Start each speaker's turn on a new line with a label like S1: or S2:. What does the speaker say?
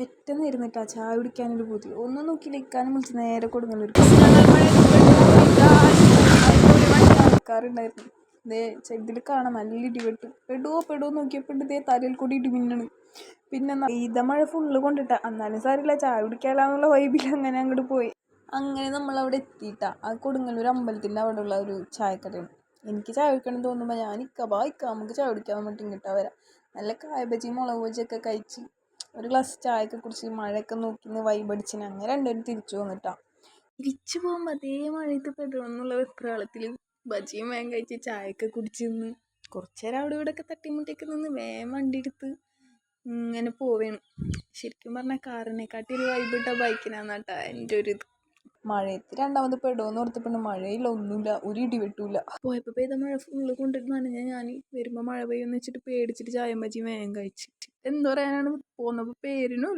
S1: പെട്ടെന്ന് ഇരുന്നിട്ടാ ചായ കുടിക്കാനൊരു പൂതി. ഒന്നും നോക്കിയില്ല, ഇക്കാനും വിളിച്ച് നേരെ കൊടുങ്ങല്ലൂർ. ആൾക്കാരുണ്ടായിരുന്നു. ഇതിൽ കാണാം നല്ല ഇടിവെട്ട്. പെടുവോ നോക്കിയപ്പോൾ ഇതേ തലയിൽ കൂടി ഇടിമിന്നണ്. പിന്നെ മഴ ഫുള്ള് കൊണ്ടിട്ടാ. എന്നാലും സാരില്ല, ചായ കുടിക്കാനുള്ള വൈബിൽ അങ്ങനെ അങ്ങോട്ട് പോയി. അങ്ങനെ നമ്മളവിടെ എത്തിയിട്ടാ. ആ കൊടുങ്ങല്ലൂർ അമ്പലത്തിൻ്റെ അവിടെ ഉള്ള ഒരു ചായക്കടയാണ്. എനിക്ക് ചായ കുടിക്കണം തോന്നുമ്പോൾ ഞാൻ ഇക്ക നമുക്ക് ചായ കുടിക്കാൻ വേണ്ടിയിട്ട് ഇങ്ങോട്ടാ വരാം. നല്ല കായ ബജി മുളക് ബജിയൊക്കെ കഴിച്ച് ഒരു ഗ്ലാസ് ചായയൊക്കെ കുടിച്ച് മഴയൊക്കെ നോക്കി വൈബടിച്ചിന്. അങ്ങനെ രണ്ടുപേരും തിരിച്ചു വന്നിട്ടാ. തിരിച്ചു പോകുമ്പോൾ അതേ മഴയത്ത് പെടണമെന്നുള്ള വെപ്രാളത്തിൽ ബജിയും വേഗം കഴിച്ച് ചായയൊക്കെ കുടിച്ച് നിന്ന് കുറച്ച് നേരം അവിടെ ഇവിടെയൊക്കെ തട്ടിമുട്ടിയൊക്കെ നിന്ന് വേഗം വണ്ടി എടുത്ത് ഇങ്ങനെ പോവേണ്. ശരിക്കും പറഞ്ഞാൽ കാറിനെക്കാട്ടി ഒരു വൈബിട്ട ബൈക്കിനാന്നാട്ടാ എൻ്റെ ഒരു ഇത്. മഴയത്ത് രണ്ടാമത് പെടുമെന്ന് ഓർത്തപ്പോൾ മഴയില്ല, ഒന്നുമില്ല, ഒരു ഇടി വെട്ടൂല. പോയപ്പോൾ പെയ്ത മഴ ഫുള്ള് കൊണ്ടിട്ട് നനഞ്ഞാൽ ഞാൻ വരുമ്പോൾ മഴ പെയ്യുമെന്ന് വെച്ചിട്ട് പേടിച്ചിട്ട് ചായയും ബജിയും വേഗം കഴിച്ച്. എന്ത് പറയാനാണ്, പോന്നപ്പോൾ പേരിനും